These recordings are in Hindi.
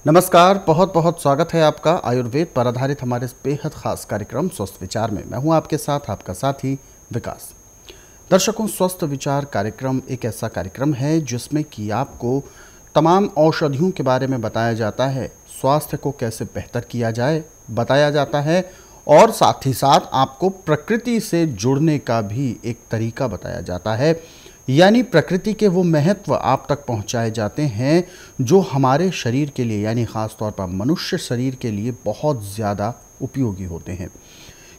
नमस्कार, बहुत बहुत स्वागत है आपका आयुर्वेद पर आधारित हमारे इस बेहद खास कार्यक्रम स्वस्थ विचार में। मैं हूं आपके साथ आपका साथी विकास। दर्शकों, स्वस्थ विचार कार्यक्रम एक ऐसा कार्यक्रम है जिसमें कि आपको तमाम औषधियों के बारे में बताया जाता है, स्वास्थ्य को कैसे बेहतर किया जाए बताया जाता है और साथ ही साथ आपको प्रकृति से जुड़ने का भी एक तरीका बताया जाता है। यानी प्रकृति के वो महत्व आप तक पहुंचाए जाते हैं जो हमारे शरीर के लिए यानी ख़ास तौर पर मनुष्य शरीर के लिए बहुत ज़्यादा उपयोगी होते हैं।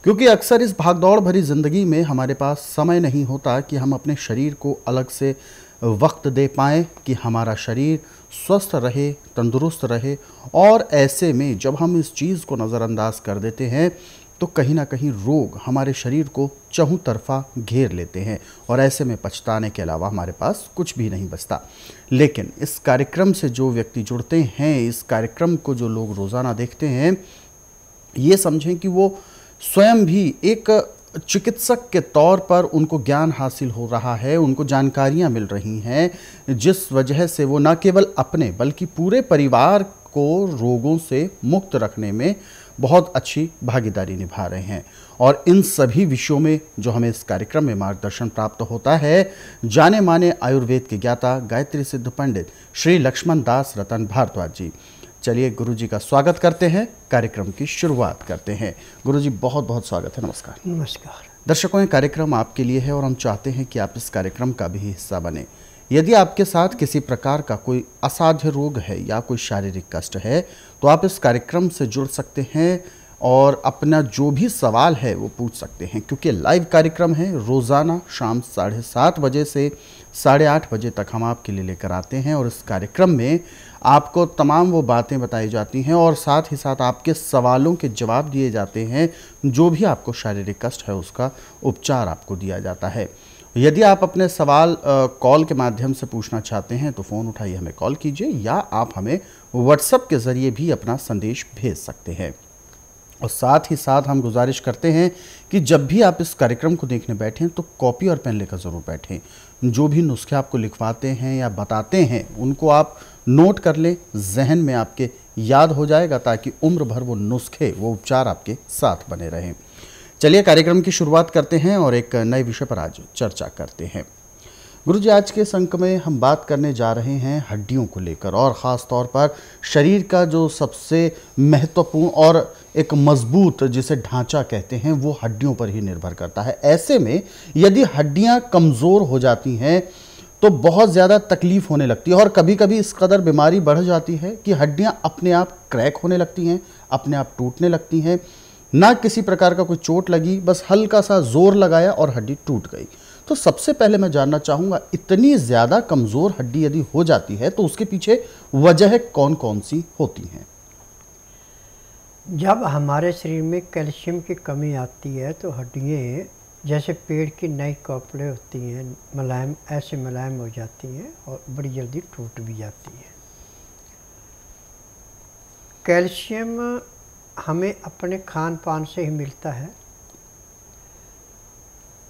क्योंकि अक्सर इस भागदौड़ भरी ज़िंदगी में हमारे पास समय नहीं होता कि हम अपने शरीर को अलग से वक्त दे पाएँ कि हमारा शरीर स्वस्थ रहे, तंदुरुस्त रहे। और ऐसे में जब हम इस चीज़ को नज़रअंदाज कर देते हैं तो कहीं ना कहीं रोग हमारे शरीर को चहुं तरफा घेर लेते हैं और ऐसे में पछताने के अलावा हमारे पास कुछ भी नहीं बचता। लेकिन इस कार्यक्रम से जो व्यक्ति जुड़ते हैं, इस कार्यक्रम को जो लोग रोज़ाना देखते हैं, ये समझें कि वो स्वयं भी एक चिकित्सक के तौर पर उनको ज्ञान हासिल हो रहा है, उनको जानकारियाँ मिल रही हैं, जिस वजह से वो न केवल अपने बल्कि पूरे परिवार को रोगों से मुक्त रखने में बहुत अच्छी भागीदारी निभा रहे हैं। और इन सभी विषयों में जो हमें इस कार्यक्रम में मार्गदर्शन प्राप्त होता है, जाने माने आयुर्वेद के ज्ञाता गायत्री सिद्ध पंडित श्री लक्ष्मण दास रतन भारद्वाज जी। चलिए गुरु जी का स्वागत करते हैं, कार्यक्रम की शुरुआत करते हैं। गुरु जी बहुत बहुत स्वागत है। नमस्कार। नमस्कार। दर्शकों, ये कार्यक्रम आपके लिए है और हम चाहते हैं कि आप इस कार्यक्रम का भी हिस्सा बने। यदि आपके साथ किसी प्रकार का कोई असाध्य रोग है या कोई शारीरिक कष्ट है तो आप इस कार्यक्रम से जुड़ सकते हैं और अपना जो भी सवाल है वो पूछ सकते हैं। क्योंकि लाइव कार्यक्रम है, रोज़ाना शाम 7:30 बजे से 8:30 बजे तक हम आपके लिए लेकर आते हैं और इस कार्यक्रम में आपको तमाम वो बातें बताई जाती हैं और साथ ही साथ आपके सवालों के जवाब दिए जाते हैं। जो भी आपको शारीरिक कष्ट है उसका उपचार आपको दिया जाता है। यदि आप अपने सवाल कॉल के माध्यम से पूछना चाहते हैं तो फ़ोन उठाइए, हमें कॉल कीजिए या आप हमें व्हाट्सएप के ज़रिए भी अपना संदेश भेज सकते हैं। और साथ ही साथ हम गुजारिश करते हैं कि जब भी आप इस कार्यक्रम को देखने बैठें तो कॉपी और पेन लेकर ज़रूर बैठें। जो भी नुस्खे आपको लिखवाते हैं या बताते हैं उनको आप नोट कर लें, जहन में आपके याद हो जाएगा ताकि उम्र भर वो नुस्खे, वो उपचार आपके साथ बने रहें। चलिए कार्यक्रम की शुरुआत करते हैं और एक नए विषय पर आज चर्चा करते हैं। गुरुजी, आज के इस अंक में हम बात करने जा रहे हैं हड्डियों को लेकर और ख़ास तौर पर शरीर का जो सबसे महत्वपूर्ण और एक मजबूत जिसे ढांचा कहते हैं वो हड्डियों पर ही निर्भर करता है। ऐसे में यदि हड्डियां कमज़ोर हो जाती हैं तो बहुत ज़्यादा तकलीफ़ होने लगती है और कभी कभी इस कदर बीमारी बढ़ जाती है कि हड्डियां अपने आप क्रैक होने लगती हैं, अपने आप टूटने लगती हैं। ना किसी प्रकार का कोई चोट लगी, बस हल्का सा जोर लगाया और हड्डी टूट गई। तो सबसे पहले मैं जानना चाहूँगा, इतनी ज़्यादा कमज़ोर हड्डी यदि हो जाती है तो उसके पीछे वजह कौन कौन सी होती हैं? जब हमारे शरीर में कैल्शियम की कमी आती है तो हड्डियाँ जैसे पेड़ की नई कपड़े होती हैं, मुलायम ऐसे मुलायम हो जाती हैं और बड़ी जल्दी टूट भी जाती हैं। कैल्शियम हमें अपने खान पान से ही मिलता है।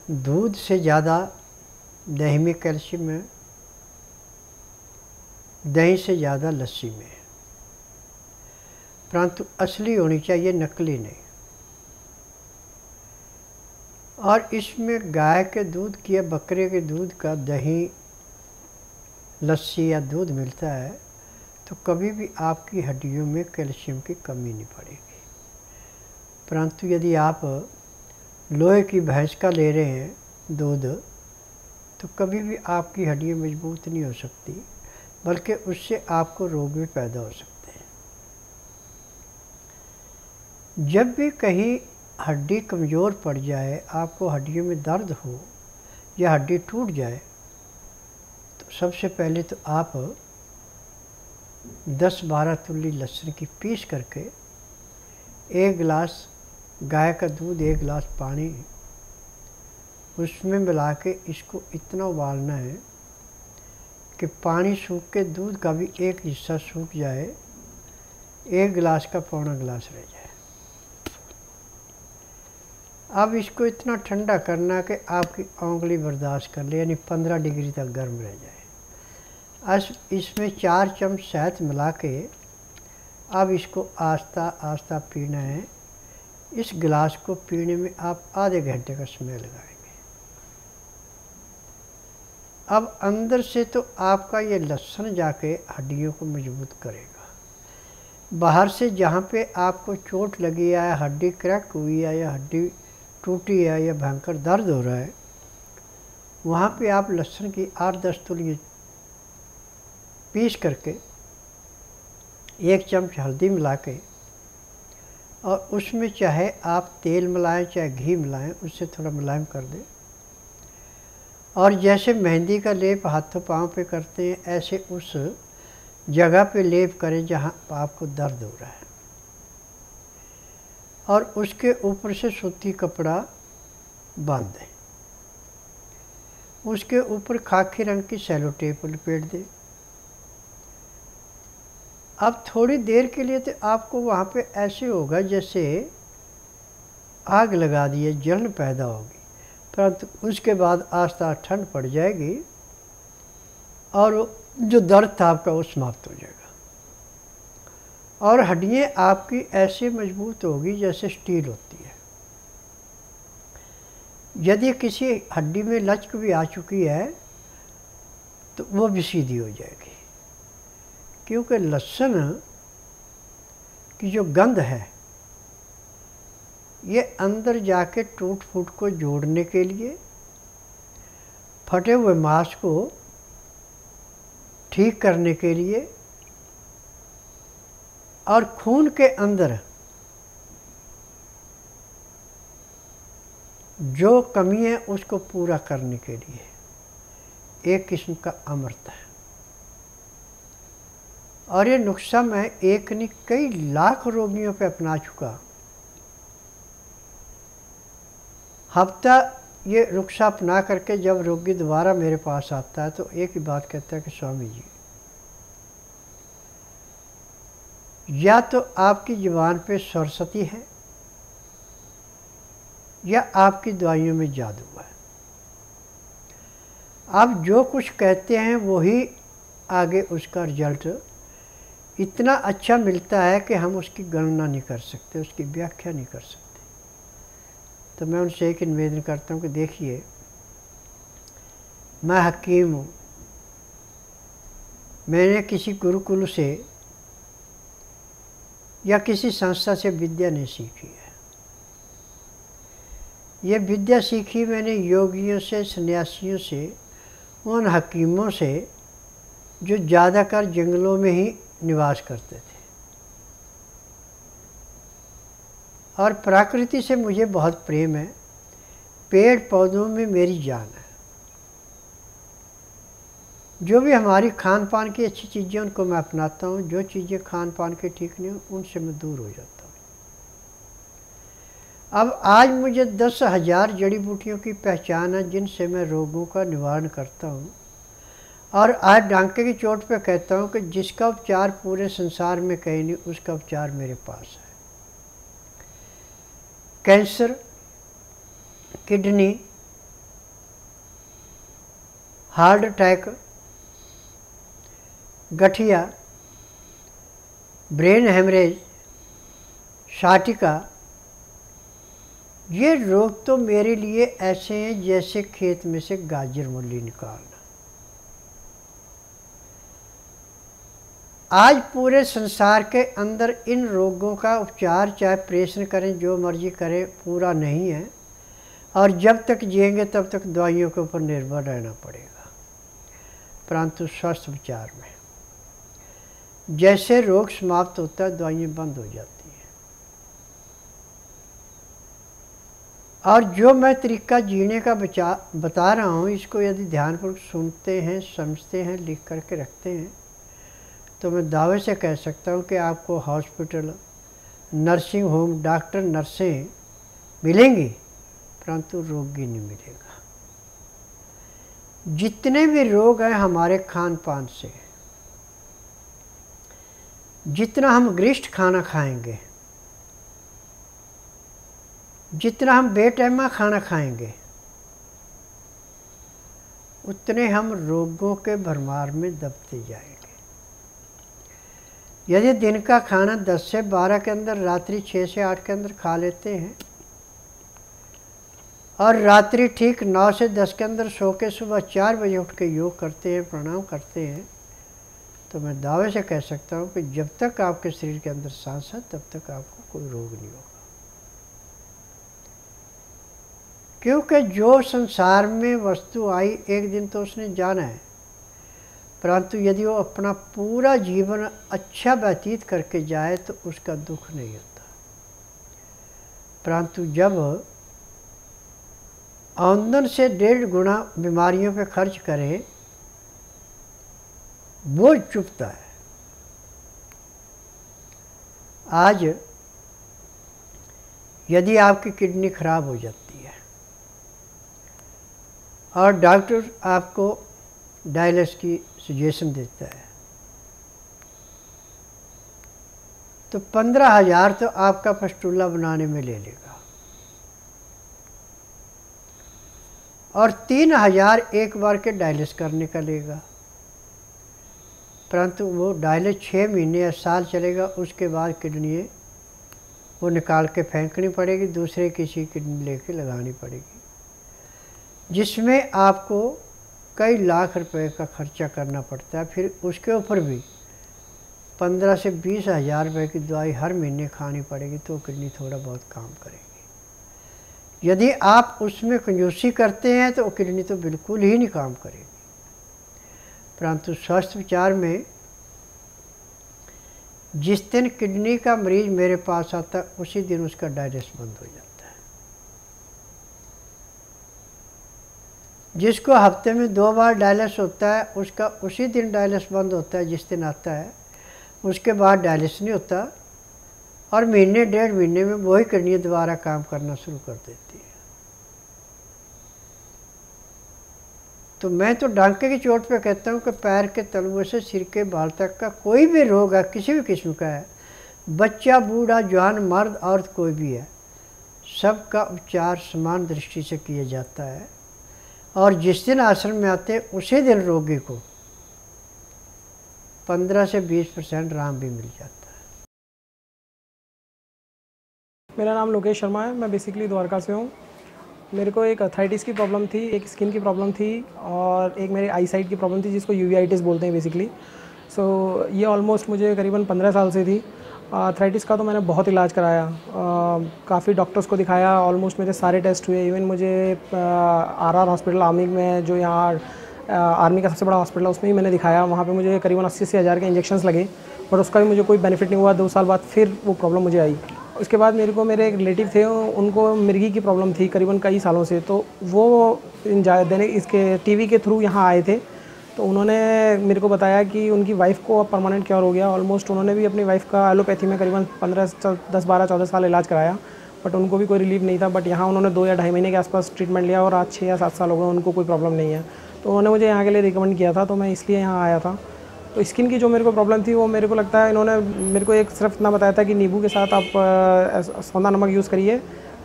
दूध से ज़्यादा दही में कैल्शियम है, दही से ज़्यादा लस्सी में है, परंतु असली होनी चाहिए, नकली नहीं। और इसमें गाय के दूध की या बकरे के दूध का दही, लस्सी या दूध मिलता है तो कभी भी आपकी हड्डियों में कैल्शियम की कमी नहीं पड़ेगी। परंतु यदि आप लोहे की भैंस का ले रहे हैं दूध तो कभी भी आपकी हड्डियाँ मजबूत नहीं हो सकती, बल्कि उससे आपको रोग भी पैदा हो सकते हैं। जब भी कहीं हड्डी कमज़ोर पड़ जाए, आपको हड्डियों में दर्द हो या हड्डी टूट जाए तो सबसे पहले तो आप 10-12 तुल्ली लहसुन की पीस करके 1 गिलास गाय का दूध, 1 गिलास पानी, उसमें मिला के इसको इतना उबालना है कि पानी सूख के दूध का भी एक हिस्सा सूख जाए, 1 गिलास का पौना गिलास रह जाए। अब इसको इतना ठंडा करना कि आपकी उंगली बर्दाश्त कर ले, यानी 15 डिग्री तक गर्म रह जाए। इसमें 4 चम्मच शहद मिला के अब इसको आस्ता आस्ता पीना है। इस गिलास को पीने में आप आधे घंटे का समय लगाएंगे। अब अंदर से तो आपका ये लहसुन जाके हड्डियों को मजबूत करेगा। बाहर से जहाँ पे आपको चोट लगी है, या हड्डी क्रैक हुई है, या हड्डी टूटी है, या भयंकर दर्द हो रहा है, वहाँ पे आप लहसुन की 8-10 तुली पीस करके 1 चम्मच हल्दी मिला के और उसमें चाहे आप तेल मिलाएं चाहे घी मिलाएं, उससे थोड़ा मुलायम कर दें। और जैसे मेहंदी का लेप हाथों पाँव पे करते हैं, ऐसे उस जगह पे लेप करें जहाँ आपको दर्द हो रहा है। और उसके ऊपर से सूती कपड़ा बांध दें। उसके ऊपर खाकी रंग की सेलो टेप लपेट दें। अब थोड़ी देर के लिए तो आपको वहाँ पे ऐसे होगा जैसे आग लगा दी है, जलन पैदा होगी, परंतु उसके बाद आस्ता ठंड पड़ जाएगी और जो दर्द था आपका वो समाप्त हो जाएगा। और हड्डियाँ आपकी ऐसे मजबूत होगी जैसे स्टील होती है। यदि किसी हड्डी में लचक भी आ चुकी है तो वो भी सीधी हो जाएगी, क्योंकि लहसुन की जो गंध है ये अंदर जाके टूट फूट को जोड़ने के लिए, फटे हुए मांस को ठीक करने के लिए और खून के अंदर जो कमी है उसको पूरा करने के लिए एक किस्म का अमृत है। और ये नुस्खा मैं एक नहीं कई लाख रोगियों पे अपना चुका। हफ्ता ये नुस्खा अपना करके जब रोगी दोबारा मेरे पास आता है तो एक ही बात कहता है कि स्वामी जी, या तो आपकी जुबान पे सरस्वती है या आपकी दवाइयों में जादू है। आप जो कुछ कहते हैं वही आगे उसका रिजल्ट इतना अच्छा मिलता है कि हम उसकी गणना नहीं कर सकते, उसकी व्याख्या नहीं कर सकते। तो मैं उनसे एक निवेदन करता हूँ कि देखिए, मैं हकीम हूँ, मैंने किसी गुरुकुल से या किसी संस्था से विद्या नहीं सीखी है। ये विद्या सीखी मैंने योगियों से, सन्यासियों से, उन हकीमों से जो ज़्यादातर जंगलों में ही निवास करते थे। और प्रकृति से मुझे बहुत प्रेम है, पेड़ पौधों में मेरी जान है। जो भी हमारी खान पान की अच्छी चीज़ें उनको मैं अपनाता हूँ, जो चीज़ें खान पान के ठीक नहीं हो उनसे मैं दूर हो जाता हूँ। अब आज मुझे 10,000 जड़ी बूटियों की पहचान है जिनसे मैं रोगों का निवारण करता हूँ। और आज डांके की चोट पे कहता हूँ कि जिसका उपचार पूरे संसार में कहीं नहीं, उसका उपचार मेरे पास है। कैंसर, किडनी, हार्ट अटैक, गठिया, ब्रेन हेमरेज, साटिका, ये रोग तो मेरे लिए ऐसे हैं जैसे खेत में से गाजर मूली निकालना। आज पूरे संसार के अंदर इन रोगों का उपचार चाहे ऑपरेशन करें, जो मर्जी करें, पूरा नहीं है। और जब तक जिएंगे तब तक दवाइयों के ऊपर निर्भर रहना पड़ेगा। परंतु स्वस्थ उपचार में जैसे रोग समाप्त होता है, दवाइयाँ बंद हो जाती हैं। और जो मैं तरीका जीने का बता रहा हूँ, इसको यदि ध्यानपूर्वक सुनते हैं, समझते हैं, लिख करके रखते हैं, तो मैं दावे से कह सकता हूँ कि आपको हॉस्पिटल, नर्सिंग होम, डॉक्टर, नर्सें मिलेंगी, परंतु रोगी नहीं मिलेगा। जितने भी रोग हैं हमारे खान पान से, जितना हम गरिष्ठ खाना खाएंगे, जितना हम बेटैमा खाना खाएंगे, उतने हम रोगों के भरमार में दबते जाएंगे। यदि दिन का खाना 10 से 12 के अंदर, रात्रि 6 से 8 के अंदर खा लेते हैं और रात्रि ठीक 9 से 10 के अंदर सो के सुबह 4 बजे उठ के योग करते हैं, प्रणाम करते हैं, तो मैं दावे से कह सकता हूँ कि जब तक आपके शरीर के अंदर सांस है तब तक आपको कोई रोग नहीं होगा। क्योंकि जो संसार में वस्तु आई एक दिन तो उसने जाना है, परंतु यदि वो अपना पूरा जीवन अच्छा व्यतीत करके जाए तो उसका दुख नहीं होता। परंतु जब आमदन से 1.5 गुना बीमारियों पे खर्च करें, वो चुभता है। आज यदि आपकी किडनी खराब हो जाती है और डॉक्टर आपको डायलिसिस की सजेशन देता है, तो 15,000 तो आपका फस्टूला बनाने में ले लेगा और 3,000 एक बार के डायलिसिस करने का लेगा। परंतु वो डायलिसिस 6 महीने या साल चलेगा, उसके बाद किडनी वो निकाल के फेंकनी पड़ेगी, दूसरे किसी किडनी लेके लगानी पड़ेगी, जिसमें आपको कई लाख रुपए का खर्चा करना पड़ता है। फिर उसके ऊपर भी 15 से 20,000 रुपये की दवाई हर महीने खानी पड़ेगी, तो किडनी थोड़ा बहुत काम करेगी। यदि आप उसमें कंजूसी करते हैं तो किडनी तो बिल्कुल ही नहीं काम करेगी। परंतु स्वस्थ विचार में जिस दिन किडनी का मरीज मेरे पास आता है उसी दिन उसका डायलिसिस बंद हो जाता है। जिसको हफ्ते में 2 बार डायलिसिस होता है उसका उसी दिन डायलिसिस बंद होता है जिस दिन आता है, उसके बाद डायलिसिस नहीं होता और महीने 1.5 महीने में वही किडनी दोबारा काम करना शुरू कर देती है। तो मैं तो डांके की चोट पे कहता हूँ कि पैर के तलवे से सिर के बाल तक का कोई भी रोग है, किसी भी किस्म का है, बच्चा बूढ़ा जवान मर्द औरत कोई भी है, सबका उपचार समान दृष्टि से किया जाता है। और जिस दिन आश्रम में आते हैं उसी दिन रोगी को 15 से 20% आराम भी मिल जाता है। मेरा नाम लोकेश शर्मा है, मैं बेसिकली द्वारका से हूँ। मेरे को एक अर्थराइटिस की प्रॉब्लम थी, एक स्किन की प्रॉब्लम थी और एक मेरी आई साइट की प्रॉब्लम थी जिसको यूवीआइटिस बोलते हैं बेसिकली। सो ये ऑलमोस्ट मुझे करीबन 15 साल से थी। अर्थराइटिस का तो मैंने बहुत इलाज कराया, काफ़ी डॉक्टर्स को दिखाया, ऑलमोस्ट मेरे सारे टेस्ट हुए। इवन मुझे आरआर हॉस्पिटल आर्मी में, जो यहाँ आर्मी का सबसे बड़ा हॉस्पिटल है, उसमें ही मैंने दिखाया। वहाँ पे मुझे करीबन 80 से 1,000 के इंजेक्शंस लगे, बट उसका भी मुझे कोई बेनिफिट नहीं हुआ। 2 साल बाद फिर वो प्रॉब्लम मुझे आई। उसके बाद मेरे एक रिलेटिव थे, उनको मिर्गी की प्रॉब्लम थी करीबन कई सालों से, तो वो इसके टीवी के थ्रू यहाँ आए थे। तो उन्होंने मेरे को बताया कि उनकी वाइफ़ को अब परमानेंट क्योर हो गया। ऑलमोस्ट उन्होंने भी अपनी वाइफ़ का एलोपैथी में करीबन 10, 12, 14 साल इलाज कराया, बट उनको भी कोई रिलीफ नहीं था। बट यहाँ उन्होंने 2 या ढाई महीने के आसपास ट्रीटमेंट लिया और आज 6 या 7 साल हो गए, उनको कोई प्रॉब्लम नहीं है। तो उन्होंने मुझे यहाँ के लिए रिकमेंड किया था, तो मैं इसलिए यहाँ आया था। तो स्किन की जो मेरे को प्रॉब्लम थी वो मेरे को लगता है इन्होंने मेरे को एक सिर्फ इतना बताया था कि नींबू के साथ आप सौंधा नमक यूज़ करिए,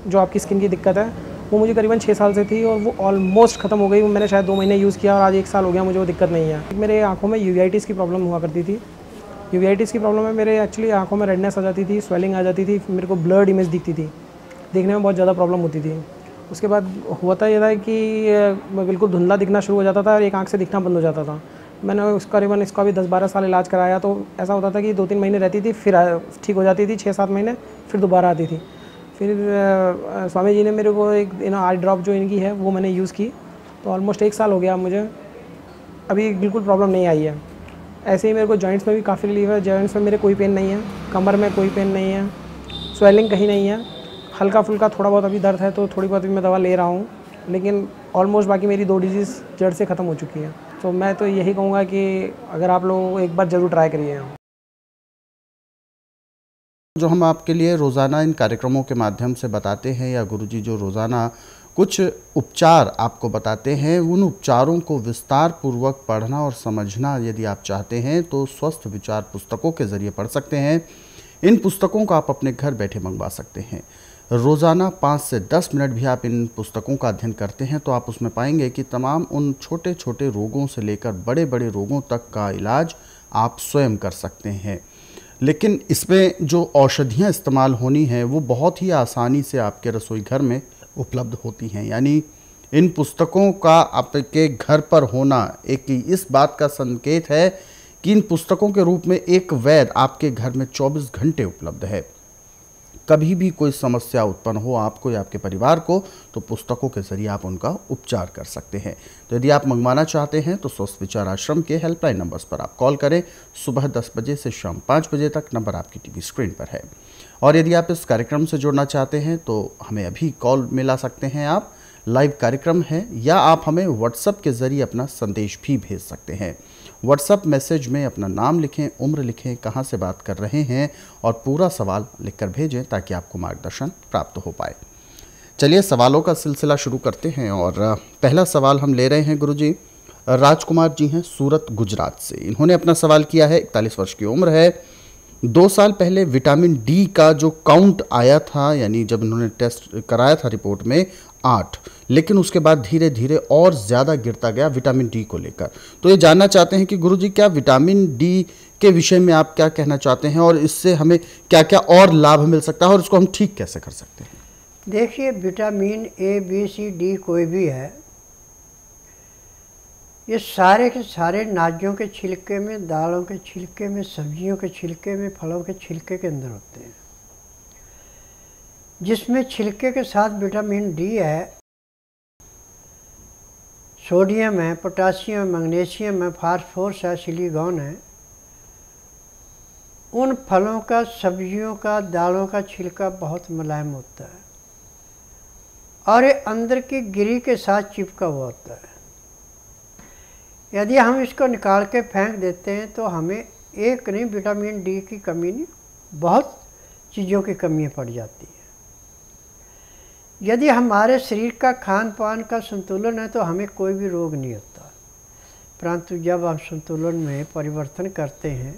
जो आपकी स्किन की दिक्कत है। वो मुझे करीबन 6 साल से थी और वो ऑलमोस्ट ख़त्म हो गई। मैंने शायद 2 महीने यूज़ किया और आज 1 साल हो गया, मुझे वो दिक्कत नहीं है। मेरे आँखों में यूवीआइटिस की प्रॉब्लम हुआ करती थी। यूवीआइटिस की प्रॉब्लम में मेरे एक्चुअली आँखों में रेडनेस आ जाती थी, स्वेलिंग आ जाती थी, मेरे को ब्लर्ड इमेज दिखती थी, देखने में बहुत ज़्यादा प्रॉब्लम होती थी। उसके बाद होता यह था कि बिल्कुल धुंधला दिखना शुरू हो जाता था और एक आँख से दिखना बंद हो जाता था। मैंने करीबन इसका भी 10-12 साल इलाज कराया। तो ऐसा होता था कि 2-3 महीने रहती थी, फिर ठीक हो जाती थी, 6-7 महीने फिर दोबारा आती थी। फिर स्वामी जी ने मेरे को एक आई ड्रॉप जो इनकी है वो मैंने यूज़ की, तो ऑलमोस्ट 1 साल हो गया मुझे, अभी बिल्कुल प्रॉब्लम नहीं आई है। ऐसे ही मेरे को जॉइंट्स में भी काफ़ी रिलीफ है। जॉइंट्स में मेरे कोई पेन नहीं है, कमर में कोई पेन नहीं है, स्वेलिंग कहीं नहीं है। हल्का फुल्का थोड़ा बहुत अभी दर्द है, तो थोड़ी बहुत भी मैं दवा ले रहा हूँ, लेकिन ऑलमोस्ट बाकी मेरी 2 डिजीज़ जड़ से ख़त्म हो चुकी है। तो मैं तो यही कहूँगा कि अगर आप लोग एक बार ज़रूर ट्राई करिए। जो हम आपके लिए रोज़ाना इन कार्यक्रमों के माध्यम से बताते हैं, या गुरुजी जो रोज़ाना कुछ उपचार आपको बताते हैं, उन उपचारों को विस्तार पूर्वक पढ़ना और समझना यदि आप चाहते हैं तो स्वस्थ विचार पुस्तकों के ज़रिए पढ़ सकते हैं। इन पुस्तकों को आप अपने घर बैठे मंगवा सकते हैं। रोज़ाना 5 से 10 मिनट भी आप इन पुस्तकों का अध्ययन करते हैं तो आप उसमें पाएंगे कि तमाम उन छोटे छोटे रोगों से लेकर बड़े बड़े रोगों तक का इलाज आप स्वयं कर सकते हैं। लेकिन इसमें जो औषधियाँ इस्तेमाल होनी हैं वो बहुत ही आसानी से आपके रसोई घर में उपलब्ध होती हैं। यानी इन पुस्तकों का आपके घर पर होना एक इस बात का संकेत है कि इन पुस्तकों के रूप में एक वैद्य आपके घर में 24 घंटे उपलब्ध है। कभी भी कोई समस्या उत्पन्न हो आपको या आपके परिवार को, तो पुस्तकों के जरिए आप उनका उपचार कर सकते हैं। तो यदि आप मंगवाना चाहते हैं तो स्वस्थ विचार आश्रम के हेल्पलाइन नंबर्स पर आप कॉल करें। सुबह 10 बजे से शाम 5 बजे तक नंबर आपकी टीवी स्क्रीन पर है। और यदि आप इस कार्यक्रम से जुड़ना चाहते हैं तो हमें अभी कॉल मिला सकते हैं आप, लाइव कार्यक्रम है, या आप हमें व्हाट्सएप के ज़रिए अपना संदेश भी भेज सकते हैं। व्हाट्सएप मैसेज में अपना नाम लिखें, उम्र लिखें, कहाँ से बात कर रहे हैं और पूरा सवाल लिखकर भेजें ताकि आपको मार्गदर्शन प्राप्त हो पाए। चलिए सवालों का सिलसिला शुरू करते हैं और पहला सवाल हम ले रहे हैं गुरुजी। राजकुमार जी हैं सूरत गुजरात से। इन्होंने अपना सवाल किया है, 41 वर्ष की उम्र है। 2 साल पहले विटामिन डी का जो काउंट आया था, यानी जब इन्होंने टेस्ट कराया था रिपोर्ट में 8, लेकिन उसके बाद धीरे धीरे और ज़्यादा गिरता गया विटामिन डी को लेकर। तो ये जानना चाहते हैं कि गुरुजी क्या विटामिन डी के विषय में आप क्या कहना चाहते हैं और इससे हमें क्या क्या और लाभ मिल सकता है और इसको हम ठीक कैसे कर सकते हैं? देखिए, vitamin A, B, C, D कोई भी है, ये सारे के सारे नाजों के छिलके में, दालों के छिलके में, सब्जियों के छिलके में, फलों के छिलके के अंदर होते हैं, जिसमें छिलके के साथ विटामिन डी है, सोडियम है, पोटासियम है, मैग्नीशियम है, फास्फोरस है, सिलिकॉन है। उन फलों का, सब्जियों का, दालों का छिलका बहुत मुलायम होता है और ये अंदर की गिरी के साथ चिपका हुआ होता है। यदि हम इसको निकाल के फेंक देते हैं तो हमें एक नहीं, विटामिन डी की कमी नहीं, बहुत चीज़ों की कमियाँ पड़ जाती है। यदि हमारे शरीर का खान पान का संतुलन है तो हमें कोई भी रोग नहीं होता, परंतु जब हम संतुलन में परिवर्तन करते हैं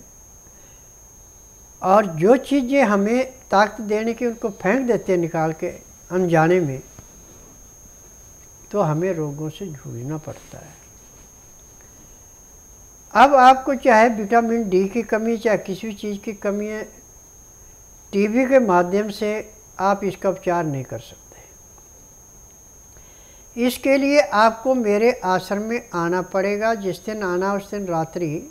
और जो चीज़ें हमें ताकत देने की उनको फेंक देते हैं निकाल के अनजाने में, तो हमें रोगों से जूझना पड़ता है। अब आपको चाहे विटामिन डी की कमी, चाहे किसी भी चीज़ की कमी है, टीबी के माध्यम से आप इसका उपचार नहीं कर सकते। इसके लिए आपको मेरे आश्रम में आना पड़ेगा। जिस दिन आना उस दिन रात्रि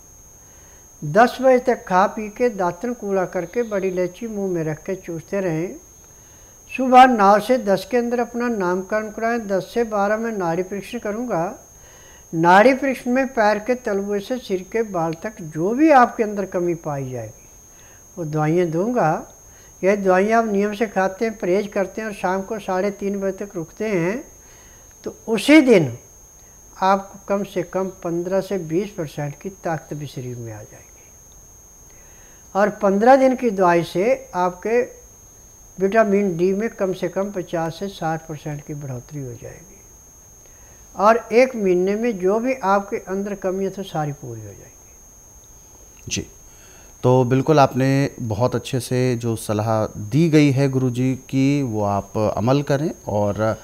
10 बजे तक खा पी के दातन कूड़ा करके बड़ी इलायची मुंह में रख के चूसते रहें। सुबह 9 से 10 के अंदर अपना नामकरण कराएं। 10 से 12 में नाड़ी परीक्षण करूँगा। नाड़ी परीक्षण में पैर के तलवे से सिर के बाल तक जो भी आपके अंदर कमी पाई जाएगी वो दवाइयाँ दूंगा। यह दवाइयाँ आप नियम से खाते हैं, परहेज करते हैं और शाम को 3:30 बजे तक रुकते हैं, तो उसी दिन आपको कम से कम 15 से 20% की ताकत भी शरीर में आ जाएगी और 15 दिन की दवाई से आपके विटामिन डी में कम से कम 50 से 60% की बढ़ोतरी हो जाएगी और 1 महीने में जो भी आपके अंदर कमी है तो सारी पूरी हो जाएगी। जी, तो बिल्कुल आपने बहुत अच्छे से जो सलाह दी गई है गुरुजी की वो आप अमल करें और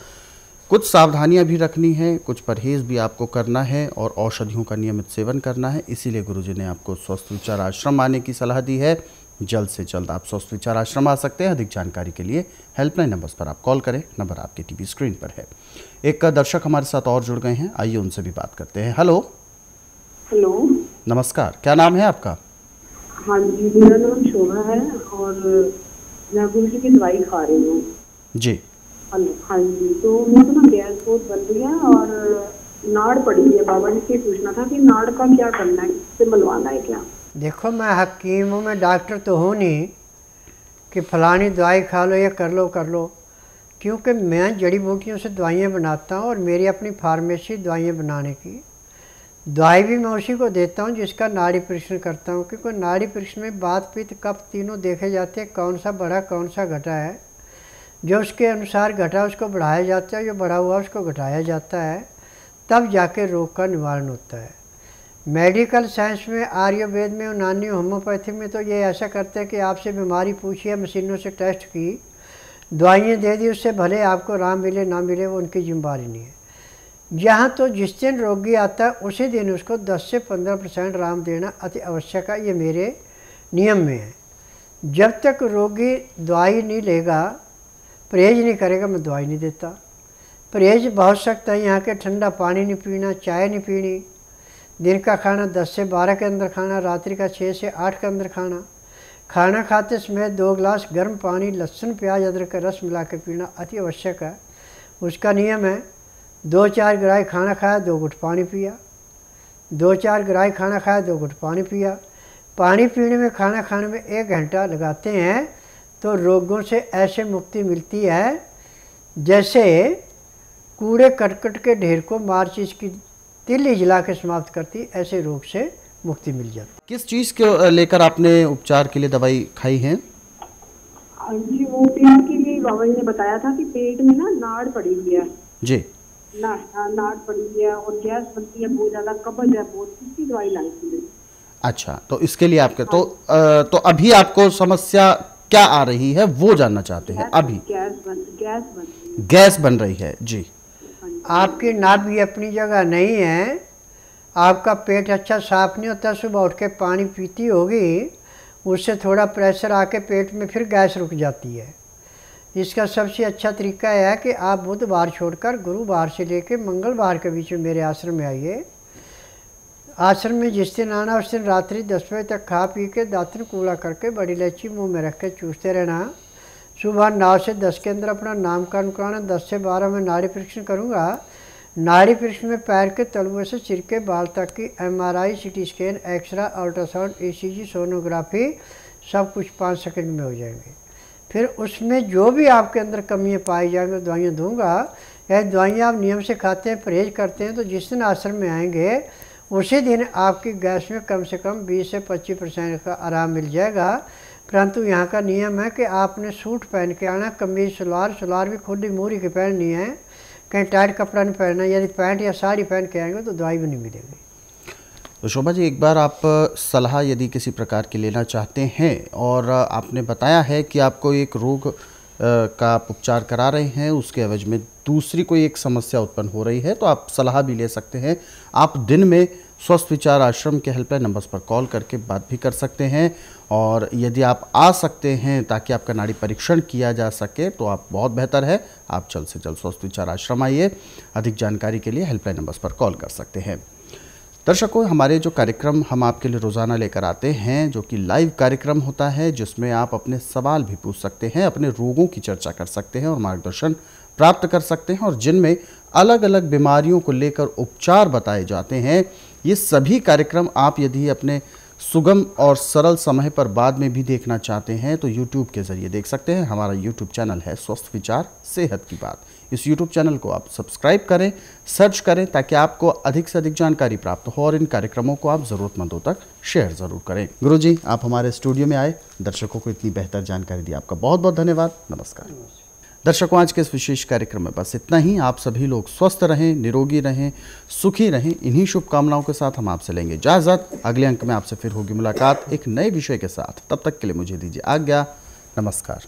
कुछ सावधानियां भी रखनी है, कुछ परहेज़ भी आपको करना है और औषधियों का नियमित सेवन करना है। इसीलिए गुरुजी ने आपको स्वस्थ विचार आश्रम आने की सलाह दी है। जल्द से जल्द आप स्वस्थ विचार आश्रम आ सकते हैं। अधिक जानकारी के लिए हेल्पलाइन नंबर्स पर आप कॉल करें, नंबर आपके टीवी स्क्रीन पर है। एक दर्शक हमारे साथ और जुड़ गए हैं, आइए उनसे भी बात करते हैं। हेलो। हेलो, नमस्कार, क्या नाम है आपका? हाँ जी, मेरा नाम शोभा है और मैं गुरुजी की दवाई खा रही हूँ। जी। हाँ जी, तो मुझे ना गैस बहुत बन रही है और नाड़ पड़ी है। बाबा जी से पूछना था कि नाड़ का क्या करना है, इससे मलवाना है क्या? देखो, मैं हकीम हूँ, मैं डॉक्टर तो हूँ नहीं कि फलानी दवाई खा लो या कर लो, क्योंकि मैं जड़ी बूटियों से दवाइयाँ बनाता हूँ और मेरी अपनी फार्मेसी दवाइयाँ बनाने की। दवाई भी मैं उसी को देता हूँ जिसका नाड़ी परीक्षण करता हूँ, क्योंकि नाड़ी परीक्षण में वात पित्त कफ तीनों देखे जाते हैं, कौन सा बढ़ा कौन सा घटा है। जो उसके अनुसार घटा उसको बढ़ाया जाता है, जो बढ़ा हुआ उसको घटाया जाता है, तब जाके रोग का निवारण होता है। मेडिकल साइंस में, आयुर्वेद में, यूनानी, होम्योपैथी में तो ये ऐसा करते हैं कि आपसे बीमारी पूछी, मशीनों से टेस्ट की, दवाइयाँ दे दी, उससे भले आपको आराम मिले ना मिले वो उनकी जिम्मेदारी नहीं है। जहाँ तो जिस दिन रोगी आता है उसी दिन उसको 10 से 15% आराम देना अति आवश्यक है, ये मेरे नियम में है। जब तक रोगी दवाई नहीं लेगा, परहेज नहीं करेगा, मैं दवाई नहीं देता। परहेज बहुत सख्त है यहाँ के, ठंडा पानी नहीं पीना, चाय नहीं पीनी, दिन का खाना 10 से 12 के अंदर खाना, रात्रि का 6 से 8 के अंदर खाना, खाना खाते समय 2 गिलास गर्म पानी लहसुन प्याज अदरक का रस मिला के पीना अति आवश्यक है। उसका नियम है 2-4 गिराई खाना खाया 2 घुट पानी पिया, 2-4 गिराई खाना खाया 2 घुट पानी पिया। पानी पीने में, खाना खाने में 1 घंटा लगाते हैं तो रोगों से ऐसे मुक्ति मिलती है जैसे कूड़े करकट के ढेर को माचिस की तिल्ली जला के समाप्त करती, ऐसे रोग से मुक्ति मिल जाती। किस चीज़ को लेकर आपने उपचार के लिए दवाई खाई है? जी वो पेट के लिए बाबा जी ने बताया था कि पेट में ना नाड़ पड़ी हुई है जी, नाड़ पड़ी हुई है और गैस बनती है बहुत ज़्यादा, कब्ज है बहुत, इसकी दवाई लाई थी। अच्छा, तो इसके लिए आपके तो अभी आपको समस्या क्या आ रही है वो जानना चाहते हैं? अभी गैस बन रही है जी। आपकी नाभि अपनी जगह नहीं है, आपका पेट अच्छा साफ नहीं होता, सुबह उठ के पानी पीती होगी, उससे थोड़ा प्रेशर आके पेट में फिर गैस रुक जाती है। इसका सबसे अच्छा तरीका यह है कि आप बुधवार छोड़कर गुरुवार से लेकर मंगलवार के बीच में मेरे आश्रम में आइए। आश्रम में जिस दिन आना उस दिन रात्रि 10 बजे तक खा पी के दातन कूड़ा करके बड़ी इलायची मुंह में रख के चूसते रहना। सुबह 9 से 10 के अंदर अपना नामकरण कराना, 10 से 12 में नाड़ी परीक्षण करूँगा। नाड़ी परीक्षण में पैर के तलुए से सिर के बाल तक की MRI, CT scan, x-ray, ultrasound, ECG, sonography सब कुछ 5 सेकंड में हो जाएंगे। फिर उसमें जो भी आपके अंदर कमियाँ पाई जाएंगी दवाइयाँ दूँगा। यह दवाइयाँ आप नियम से खाते हैं, परहेज करते हैं, तो जिस दिन आश्रम में आएंगे उसी दिन आपकी गैस में कम से कम 20 से 25% का आराम मिल जाएगा। परंतु यहाँ का नियम है कि आपने सूट पहन के आना, कमीज सलवार भी खुद ही मूरी की पहननी है, कहीं टाइट कपड़ा नहीं पहनना। यदि पैंट या साड़ी पहन के आएंगे तो दवाई भी नहीं मिलेगी। तो शोभा जी, एक बार आप सलाह यदि किसी प्रकार की लेना चाहते हैं और आपने बताया है कि आपको एक रोग का आप उपचार करा रहे हैं, उसके एवज में दूसरी कोई एक समस्या उत्पन्न हो रही है, तो आप सलाह भी ले सकते हैं। आप दिन में स्वस्थ विचार आश्रम के हेल्पलाइन नंबर्स पर कॉल करके बात भी कर सकते हैं। और यदि आप आ सकते हैं ताकि आपका नाड़ी परीक्षण किया जा सके तो आप बहुत बेहतर है, आप जल्द से जल्द स्वस्थ विचार आश्रम आइए। अधिक जानकारी के लिए हेल्पलाइन नंबर्स पर कॉल कर सकते हैं। दर्शकों, हमारे जो कार्यक्रम हम आपके लिए रोज़ाना लेकर आते हैं, जो कि लाइव कार्यक्रम होता है, जिसमें आप अपने सवाल भी पूछ सकते हैं, अपने रोगों की चर्चा कर सकते हैं और मार्गदर्शन प्राप्त कर सकते हैं, और जिनमें अलग अलग बीमारियों को लेकर उपचार बताए जाते हैं। ये सभी कार्यक्रम आप यदि अपने सुगम और सरल समय पर बाद में भी देखना चाहते हैं तो YouTube के ज़रिए देख सकते हैं। हमारा YouTube चैनल है स्वस्थ विचार सेहत की बात। इस YouTube चैनल को आप सब्सक्राइब करें, सर्च करें, ताकि आपको अधिक से अधिक जानकारी प्राप्त हो और इन कार्यक्रमों को आप ज़रूरतमंदों तक शेयर ज़रूर करें। गुरुजी, आप हमारे स्टूडियो में आए, दर्शकों को इतनी बेहतर जानकारी दी, आपका बहुत बहुत धन्यवाद। नमस्कार। दर्शकों, आज के इस विशेष कार्यक्रम में बस इतना ही। आप सभी लोग स्वस्थ रहें, निरोगी रहें, सुखी रहें, इन्हीं शुभकामनाओं के साथ हम आपसे लेंगे इजाज़त। अगले अंक में आपसे फिर होगी मुलाकात एक नए विषय के साथ। तब तक के लिए मुझे दीजिए आज्ञा। नमस्कार।